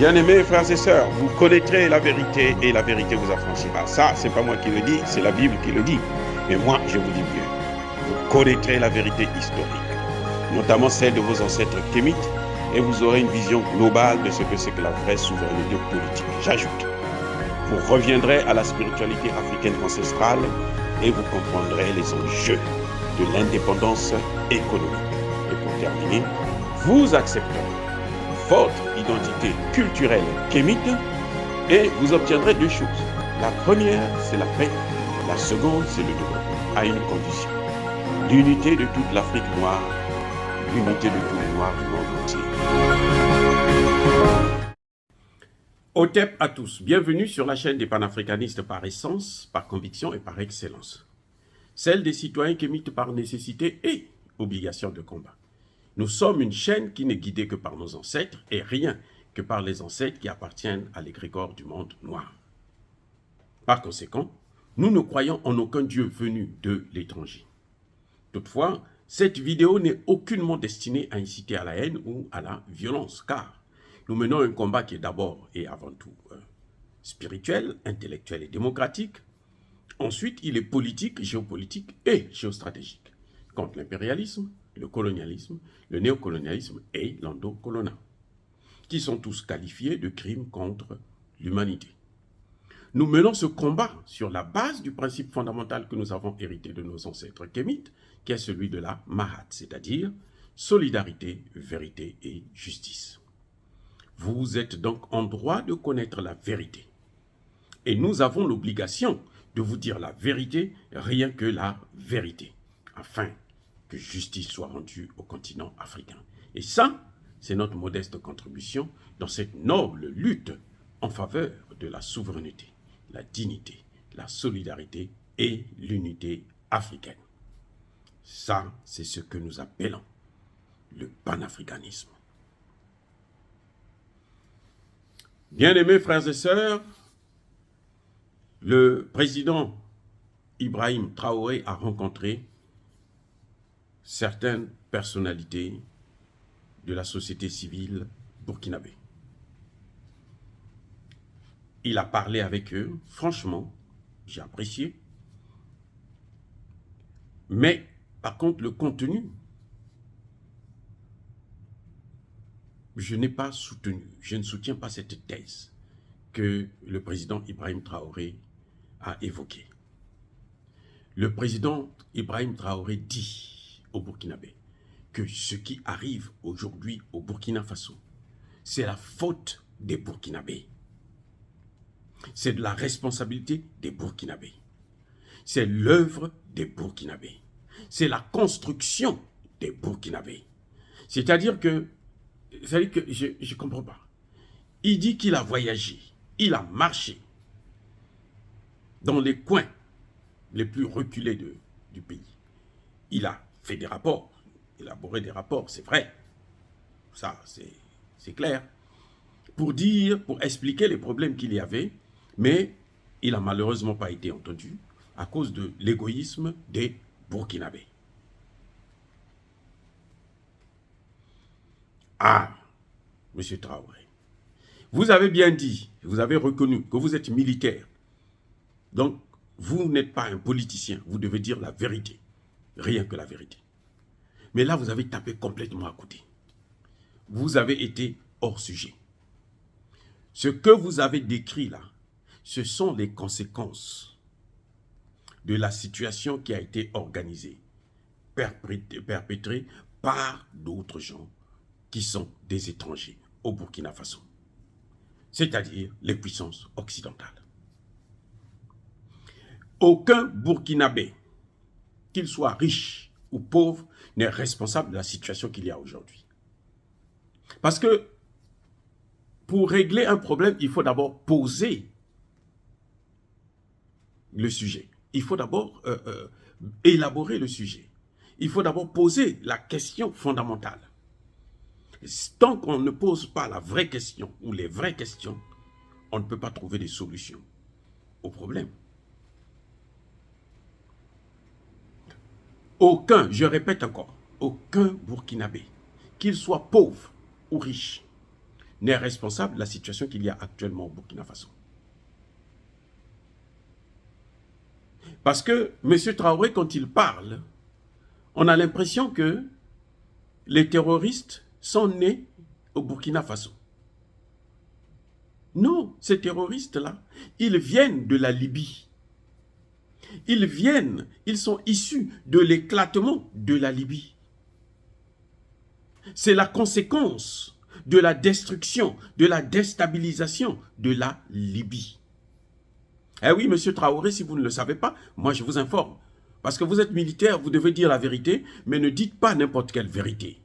Bien-aimés frères et sœurs, vous connaîtrez la vérité et la vérité vous affranchira. Ça, c'est pas moi qui le dis, c'est la Bible qui le dit. Mais moi, je vous dis mieux. Vous connaîtrez la vérité historique, notamment celle de vos ancêtres kémites, et vous aurez une vision globale de ce que c'est que la vraie souveraineté politique. J'ajoute, vous reviendrez à la spiritualité africaine ancestrale et vous comprendrez les enjeux de l'indépendance économique. Et pour terminer, vous accepterez votre identité culturelle kémite et vous obtiendrez deux choses. La première, c'est la paix. La seconde, c'est le développement, à une condition. L'unité de toute l'Afrique noire, l'unité de tous les Noirs du monde entier. Otep à tous, bienvenue sur la chaîne des panafricanistes par essence, par conviction et par excellence. Celle des citoyens kémites par nécessité et obligation de combat. Nous sommes une chaîne qui n'est guidée que par nos ancêtres et rien que par les ancêtres qui appartiennent à l'égrégore du monde noir. Par conséquent, nous ne croyons en aucun Dieu venu de l'étranger. Toutefois, cette vidéo n'est aucunement destinée à inciter à la haine ou à la violence, car nous menons un combat qui est d'abord et avant tout spirituel, intellectuel et démocratique. Ensuite, il est politique, géopolitique et géostratégique, contre l'impérialisme, le colonialisme, le néocolonialisme et l'endocoloniat, qui sont tous qualifiés de crimes contre l'humanité. Nous menons ce combat sur la base du principe fondamental que nous avons hérité de nos ancêtres kémites, qui est celui de la Mahat, c'est-à-dire solidarité, vérité et justice. Vous êtes donc en droit de connaître la vérité. Et nous avons l'obligation de vous dire la vérité, rien que la vérité, afin que justice soit rendue au continent africain. Et ça, c'est notre modeste contribution dans cette noble lutte en faveur de la souveraineté, la dignité, la solidarité et l'unité africaine. Ça, c'est ce que nous appelons le panafricanisme. Bien-aimés frères et sœurs, le président Ibrahim Traoré a rencontré certaines personnalités de la société civile burkinabé. Il a parlé avec eux, franchement, j'ai apprécié. Mais, par contre, le contenu, je n'ai pas soutenu, je ne soutiens pas cette thèse que le président Ibrahim Traoré a évoquée. Le président Ibrahim Traoré dit au Burkinabé que ce qui arrive aujourd'hui au Burkina Faso, c'est la faute des Burkinabés. C'est de la responsabilité des Burkinabés. C'est l'œuvre des Burkinabés. C'est la construction des Burkinabés. C'est-à-dire que je ne comprends pas. Il dit qu'il a voyagé, il a marché dans les coins les plus reculés du pays. Il a fait des rapports, élaboré des rapports, c'est vrai. Ça, c'est clair. Pour expliquer les problèmes qu'il y avait, mais il n'a malheureusement pas été entendu à cause de l'égoïsme des Burkinabés. Ah, M. Traoré, vous avez bien dit, vous avez reconnu que vous êtes militaire. Donc, vous n'êtes pas un politicien, vous devez dire la vérité, rien que la vérité. Mais là, vous avez tapé complètement à côté. Vous avez été hors sujet. Ce que vous avez décrit là, ce sont les conséquences de la situation qui a été organisée, perpétrée par d'autres gens qui sont des étrangers au Burkina Faso, c'est-à-dire les puissances occidentales. Aucun Burkinabé, qu'il soit riche ou pauvre, n'est responsable de la situation qu'il y a aujourd'hui. Parce que pour régler un problème, il faut d'abord poser le sujet. Il faut d'abord élaborer le sujet. Il faut d'abord poser la question fondamentale. Tant qu'on ne pose pas la vraie question ou les vraies questions, on ne peut pas trouver des solutions au problème. Aucun, je répète encore, aucun Burkinabé, qu'il soit pauvre ou riche, n'est responsable de la situation qu'il y a actuellement au Burkina Faso. Parce que M. Traoré, quand il parle, on a l'impression que les terroristes sont nés au Burkina Faso. Non, ces terroristes-là, ils viennent de la Libye. Ils sont issus de l'éclatement de la Libye. C'est la conséquence de la destruction, de la déstabilisation de la Libye. Eh oui, monsieur Traoré, si vous ne le savez pas, moi je vous informe. Parce que vous êtes militaire, vous devez dire la vérité, mais ne dites pas n'importe quelle vérité.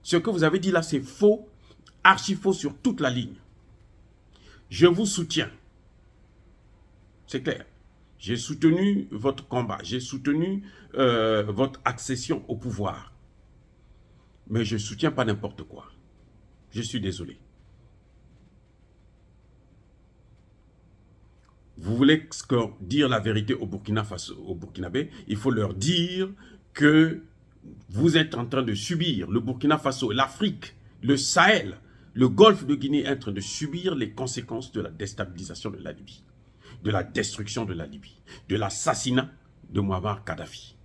Ce que vous avez dit là, c'est faux, archi faux sur toute la ligne. Je vous soutiens. C'est clair. J'ai soutenu votre combat, j'ai soutenu votre accession au pouvoir. Mais je ne soutiens pas n'importe quoi. Je suis désolé. Vous voulez dire la vérité au Burkina Faso, aux Burkinabés, il faut leur dire que vous êtes en train de subir, le Burkina Faso, l'Afrique, le Sahel, le golfe de Guinée est en train de subir les conséquences de la déstabilisation de la Libye, de la destruction de la Libye, de l'assassinat de Mouammar Kadhafi.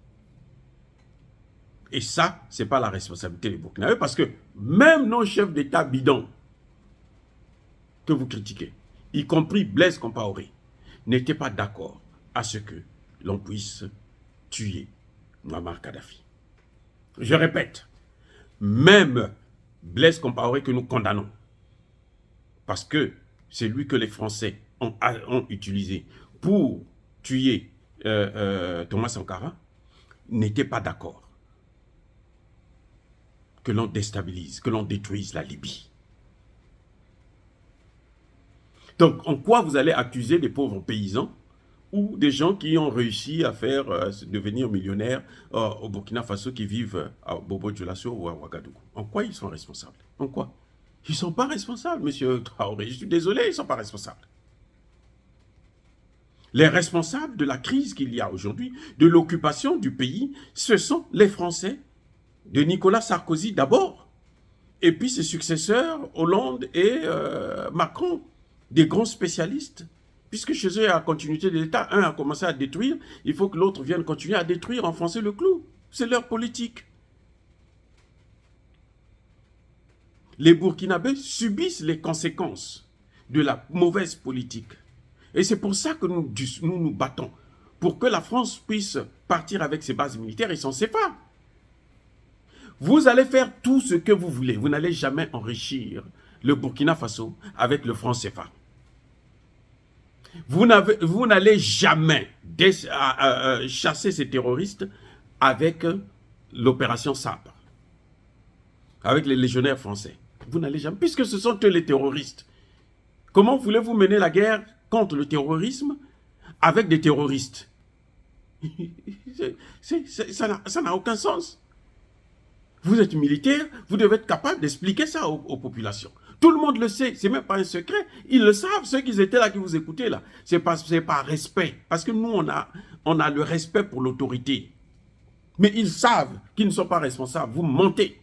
Et ça, ce n'est pas la responsabilité des Burkinabés, parce que même nos chefs d'État bidons que vous critiquez, y compris Blaise Compaoré, n'étaient pas d'accord à ce que l'on puisse tuer Mouammar Kadhafi. Je répète, même Blaise Compaoré que nous condamnons, parce que c'est lui que les Français ont utilisé pour tuer Thomas Sankara, n'était pas d'accord que l'on déstabilise, que l'on détruise la Libye. Donc, en quoi vous allez accuser des pauvres paysans ou des gens qui ont réussi à faire devenir millionnaires au Burkina Faso qui vivent à Bobo-Dioulasso ou à Ouagadougou? En quoi ils sont responsables? En quoi? Ils ne sont pas responsables, monsieur Traoré. Je suis désolé, ils ne sont pas responsables. Les responsables de la crise qu'il y a aujourd'hui, de l'occupation du pays, ce sont les Français, de Nicolas Sarkozy d'abord, et puis ses successeurs, Hollande et Macron, des grands spécialistes. Puisque chez eux, il y a la continuité de l'État, un a commencé à détruire, il faut que l'autre vienne continuer à détruire, enfoncer le clou. C'est leur politique. Les Burkinabés subissent les conséquences de la mauvaise politique. Et c'est pour ça que nous battons, pour que la France puisse partir avec ses bases militaires et son CFA. Vous allez faire tout ce que vous voulez. Vous n'allez jamais enrichir le Burkina Faso avec le franc CFA. Vous n'allez jamais chasser ces terroristes avec l'opération Sabre, avec les légionnaires français. Vous n'allez jamais, puisque ce sont eux les terroristes. Comment voulez-vous mener la guerre contre le terrorisme avec des terroristes? Ça n'a aucun sens. Vous êtes militaire, vous devez être capable d'expliquer ça aux populations. Tout le monde le sait, c'est même pas un secret. Ils le savent, ceux qui étaient là, qui vous écoutaient là. C'est par respect. Parce que nous, on a le respect pour l'autorité. Mais ils savent qu'ils ne sont pas responsables. Vous mentez.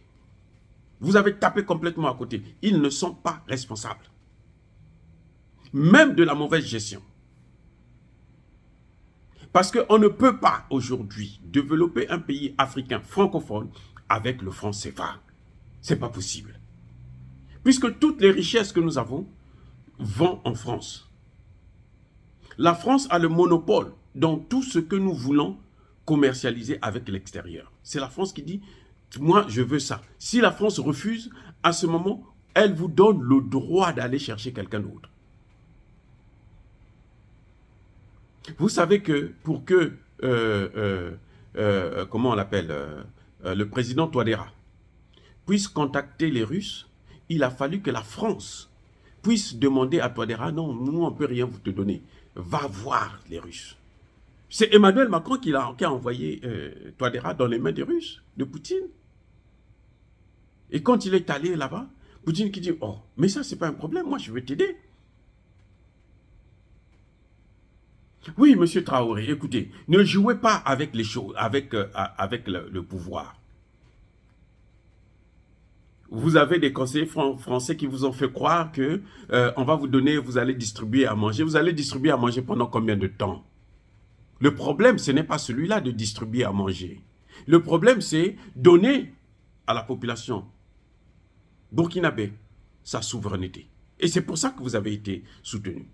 Vous avez tapé complètement à côté. Ils ne sont pas responsables. Même de la mauvaise gestion. Parce qu'on ne peut pas aujourd'hui développer un pays africain francophone avec le franc CFA. Ce n'est pas possible. Puisque toutes les richesses que nous avons vont en France. La France a le monopole dans tout ce que nous voulons commercialiser avec l'extérieur. C'est la France qui dit, moi je veux ça. Si la France refuse, à ce moment, elle vous donne le droit d'aller chercher quelqu'un d'autre. Vous savez que pour que, comment on l'appelle, le président Touadéra puisse contacter les Russes, il a fallu que la France puisse demander à Touadéra, non, nous on ne peut rien vous te donner, va voir les Russes. C'est Emmanuel Macron qui a envoyé Touadéra dans les mains des Russes, de Poutine. Et quand il est allé là-bas, Poutine qui dit, oh, mais ça c'est pas un problème, moi je veux t'aider. Oui, monsieur Traoré, écoutez, ne jouez pas avec les choses, avec le pouvoir. vous avez des conseillers français qui vous ont fait croire que on va vous donner, vous allez distribuer à manger. Vous allez distribuer à manger pendant combien de temps? Le problème, ce n'est pas celui-là de distribuer à manger. Le problème, c'est donner à la population burkinabé sa souveraineté. Et c'est pour ça que vous avez été soutenu.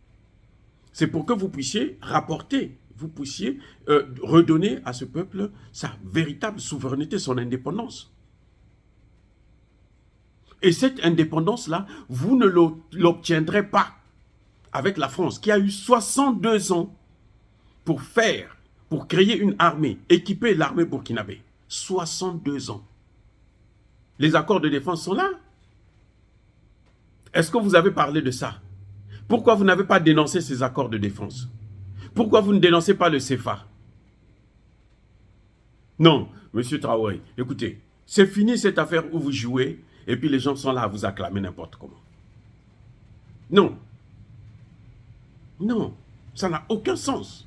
C'est pour que vous puissiez rapporter, vous puissiez redonner à ce peuple sa véritable souveraineté, son indépendance. Et cette indépendance-là, vous ne l'obtiendrez pas avec la France, qui a eu 62 ans pour créer une armée, équiper l'armée burkinabé. 62 ans. Les accords de défense sont là. Est-ce que vous avez parlé de ça? Pourquoi vous n'avez pas dénoncé ces accords de défense? Pourquoi vous ne dénoncez pas le CFA? Non, monsieur Traoré, écoutez, c'est fini cette affaire où vous jouez et puis les gens sont là à vous acclamer n'importe comment. Non. Non, ça n'a aucun sens.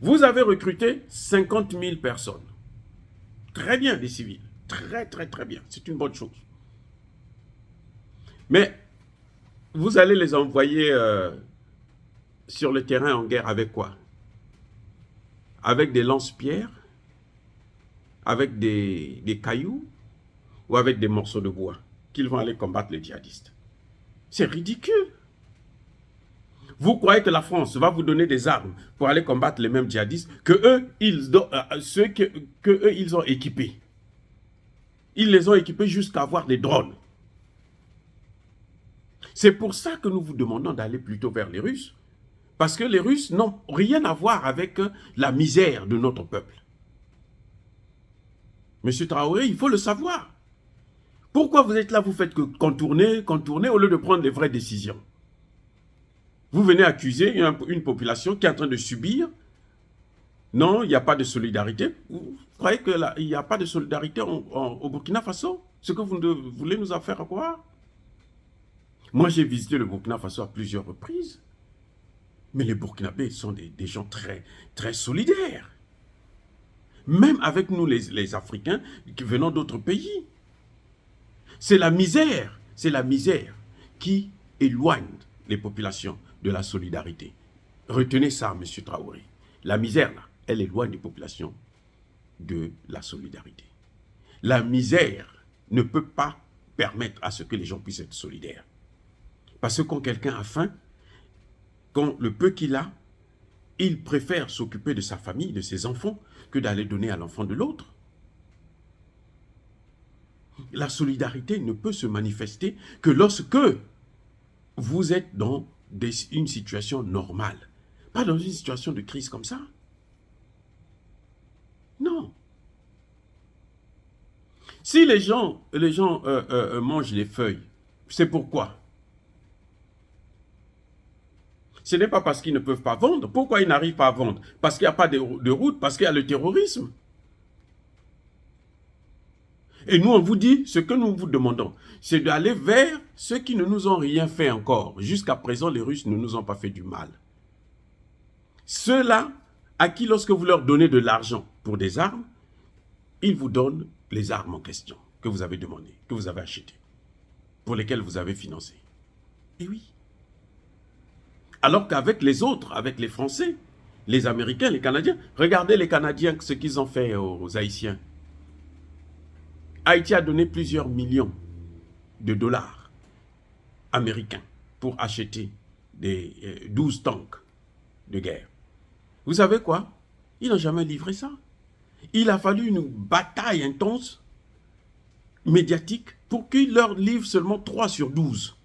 Vous avez recruté 50 000 personnes. Très bien, des civils. Très, très, très bien. C'est une bonne chose. Mais vous allez les envoyer sur le terrain en guerre avec quoi? Avec des lance-pierres? Avec des cailloux? Ou avec des morceaux de bois qu'ils vont aller combattre les djihadistes? C'est ridicule. Vous croyez que la France va vous donner des armes pour aller combattre les mêmes djihadistes que eux, ils ont équipés? Ils les ont équipés jusqu'à avoir des drones. C'est pour ça que nous vous demandons d'aller plutôt vers les Russes. Parce que les Russes n'ont rien à voir avec la misère de notre peuple. Monsieur Traoré, il faut le savoir. Pourquoi vous êtes là, vous faites que contourner au lieu de prendre les vraies décisions? Vous venez accuser une population qui est en train de subir. Non, il n'y a pas de solidarité. Vous croyez qu'il n'y a pas de solidarité au Burkina Faso? Ce que vous voulez nous en faire croire? Moi, j'ai visité le Burkina Faso à plusieurs reprises. Mais les Burkinabés sont des gens très, très solidaires. Même avec nous, les Africains, qui venons d'autres pays. C'est la misère qui éloigne les populations de la solidarité. Retenez ça, M. Traoré. La misère, là, elle éloigne les populations de la solidarité. La misère ne peut pas permettre à ce que les gens puissent être solidaires. Parce que quand quelqu'un a faim, quand le peu qu'il a, il préfère s'occuper de sa famille, de ses enfants, que d'aller donner à l'enfant de l'autre. La solidarité ne peut se manifester que lorsque vous êtes dans une situation normale. Pas dans une situation de crise comme ça. Non. Si les gens mangent les feuilles, c'est pourquoi? Ce n'est pas parce qu'ils ne peuvent pas vendre. Pourquoi ils n'arrivent pas à vendre? Parce qu'il n'y a pas de route, parce qu'il y a le terrorisme. Et nous, on vous dit, ce que nous vous demandons, c'est d'aller vers ceux qui ne nous ont rien fait encore. Jusqu'à présent, les Russes ne nous ont pas fait du mal. Ceux-là, à qui, lorsque vous leur donnez de l'argent pour des armes, ils vous donnent les armes en question que vous avez demandées, que vous avez achetées, pour lesquelles vous avez financé. Et oui. Alors qu'avec les autres, avec les Français, les Américains, les Canadiens, regardez les Canadiens, ce qu'ils ont fait aux Haïtiens. Haïti a donné plusieurs millions de dollars américains pour acheter des 12 tanks de guerre. Vous savez quoi? Ils n'ont jamais livré ça. Il a fallu une bataille intense, médiatique, pour qu'ils leur livrent seulement 3 sur 12.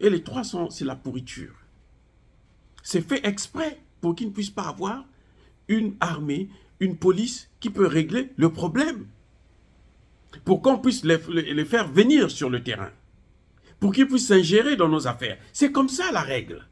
Et les 3, c'est la pourriture. C'est fait exprès pour qu'ils ne puissent pas avoir une armée, une police qui peut régler le problème. Pour qu'on puisse les faire venir sur le terrain. Pour qu'ils puissent s'ingérer dans nos affaires. C'est comme ça la règle.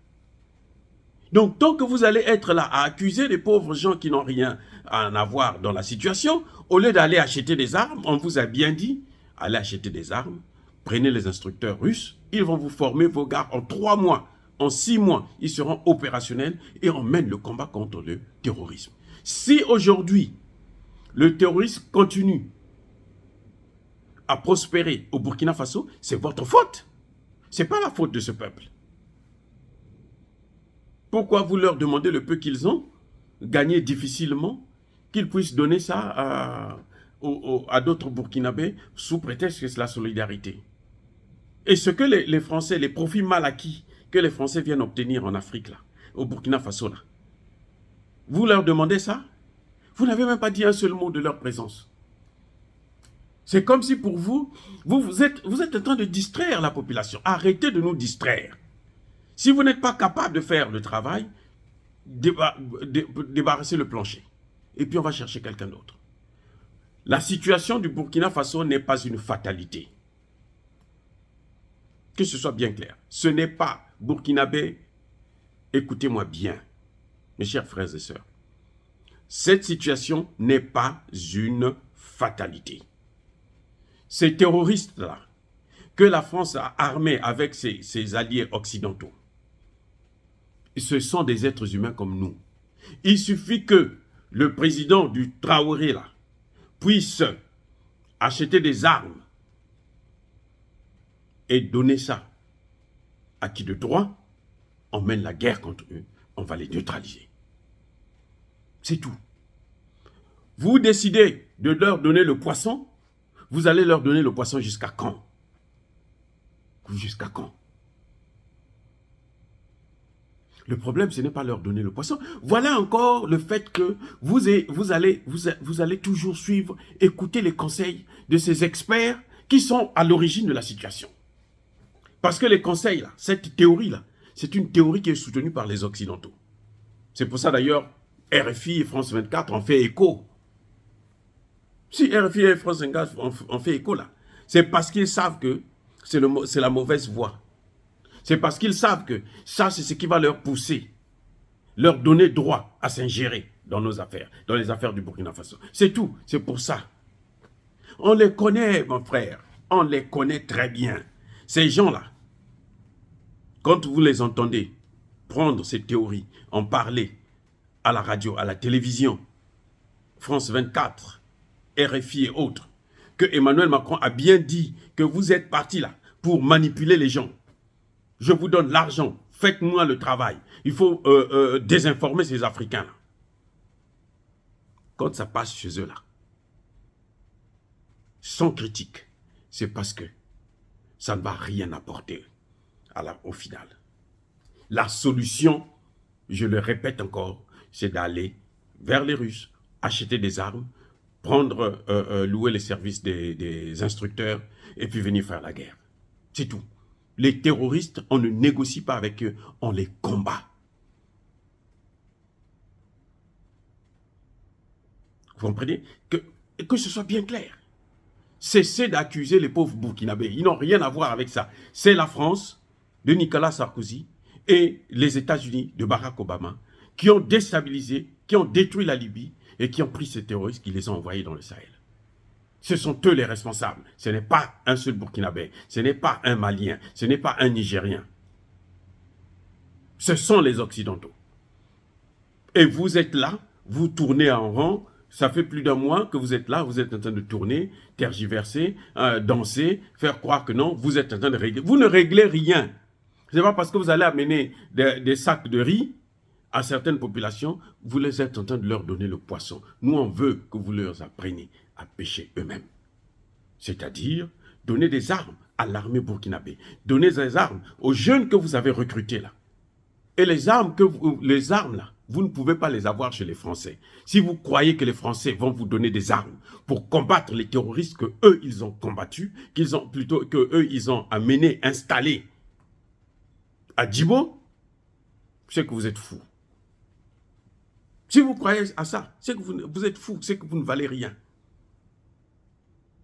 Donc, tant que vous allez être là à accuser les pauvres gens qui n'ont rien à en avoir dans la situation, au lieu d'aller acheter des armes, on vous a bien dit, allez acheter des armes, prenez les instructeurs russes, ils vont vous former vos gars en 3 mois. En 6 mois, ils seront opérationnels et on mène le combat contre le terrorisme. Si aujourd'hui, le terrorisme continue à prospérer au Burkina Faso, c'est votre faute. Ce n'est pas la faute de ce peuple. Pourquoi vous leur demandez le peu qu'ils ont gagné difficilement, qu'ils puissent donner ça à d'autres Burkinabés sous prétexte que c'est la solidarité? Et ce que les Français, les profits mal acquis que les Français viennent obtenir en Afrique, là, au Burkina Faso, là, vous leur demandez ça? Vous n'avez même pas dit un seul mot de leur présence. C'est comme si pour vous, vous êtes en train de distraire la population. Arrêtez de nous distraire. Si vous n'êtes pas capable de faire le travail, débarrassez le plancher. Et puis on va chercher quelqu'un d'autre. La situation du Burkina Faso n'est pas une fatalité. Que ce soit bien clair. Ce n'est pas burkinabé. Écoutez-moi bien, mes chers frères et sœurs. Cette situation n'est pas une fatalité. Ces terroristes-là, que la France a armés avec ses alliés occidentaux, ce sont des êtres humains comme nous. Il suffit que le président du Traoré là, puisse acheter des armes et donner ça à qui de droit, on mène la guerre contre eux, on va les neutraliser. C'est tout. Vous décidez de leur donner le poisson, vous allez leur donner le poisson jusqu'à quand? Jusqu'à quand? Le problème, ce n'est pas leur donner le poisson. Voilà encore le fait que vous allez toujours suivre, écouter les conseils de ces experts qui sont à l'origine de la situation. Parce que les conseils, là, cette théorie-là, c'est une théorie qui est soutenue par les Occidentaux. C'est pour ça d'ailleurs, RFI et France 24 en fait écho. Si RFI et France 24 en fait écho là, c'est parce qu'ils savent que c'est la mauvaise voie. C'est parce qu'ils savent que ça, c'est ce qui va leur pousser, leur donner droit à s'ingérer dans nos affaires, dans les affaires du Burkina Faso. C'est tout, c'est pour ça. On les connaît, mon frère, on les connaît très bien. Ces gens-là, quand vous les entendez prendre ces théories, en parler à la radio, à la télévision, France 24, RFI et autres, que Emmanuel Macron a bien dit que vous êtes partis là pour manipuler les gens. Je vous donne l'argent, faites-moi le travail. Il faut désinformer ces Africains-là. Quand ça passe chez eux là, sans critique, c'est parce que ça ne va rien apporter au final. La solution, je le répète encore, c'est d'aller vers les Russes, acheter des armes, louer les services des instructeurs et puis venir faire la guerre. C'est tout. Les terroristes, on ne négocie pas avec eux, on les combat. Vous comprenez? Que ce soit bien clair. Cessez d'accuser les pauvres Burkinabés. Ils n'ont rien à voir avec ça. C'est la France de Nicolas Sarkozy et les États-Unis de Barack Obama qui ont déstabilisé, qui ont détruit la Libye et qui ont pris ces terroristes qui les ont envoyés dans le Sahel. Ce sont eux les responsables. Ce n'est pas un seul Burkinabé. Ce n'est pas un Malien. Ce n'est pas un Nigérien. Ce sont les Occidentaux. Et vous êtes là, vous tournez en rond. Ça fait plus d'un mois que vous êtes là, vous êtes en train de tourner, tergiverser, danser, faire croire que non, vous êtes en train de régler. Vous ne réglez rien. Ce n'est pas parce que vous allez amener des sacs de riz à certaines populations, vous les êtes en train de leur donner le poisson. Nous, on veut que vous leur appreniez à pêcher eux-mêmes. C'est-à-dire, donner des armes à l'armée burkinabé. Donner des armes aux jeunes que vous avez recrutés là. Et les armes là, vous ne pouvez pas les avoir chez les Français. Si vous croyez que les Français vont vous donner des armes pour combattre les terroristes que eux ils ont combattus, ils ont amenés, installés à Djibo, c'est que vous êtes fous. Si vous croyez à ça, c'est que vous êtes fous, c'est que vous ne valez rien.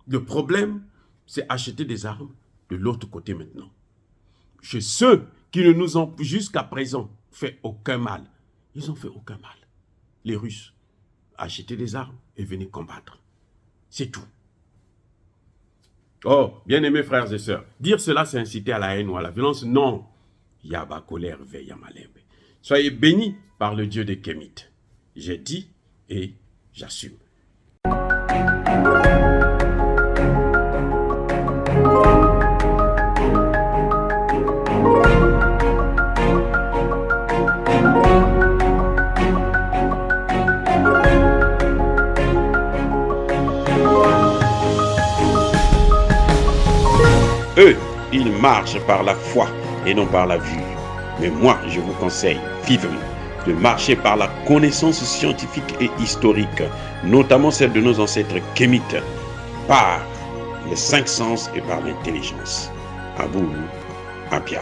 Le problème, c'est acheter des armes de l'autre côté maintenant. Chez ceux qui ne nous ont jusqu'à présent fait aucun mal. Ils n'ont fait aucun mal. Les Russes, achetez des armes et venez combattre. C'est tout. Oh, bien-aimés frères et sœurs, dire cela, c'est inciter à la haine ou à la violence. Non. Yaba colère veille à malembe. Soyez bénis par le Dieu des Kémites. J'ai dit et j'assume. Eux, ils marchent par la foi et non par la vue. Mais moi, je vous conseille vivement de marcher par la connaissance scientifique et historique, notamment celle de nos ancêtres kémites, par les 5 sens et par l'intelligence. À vous, Apia.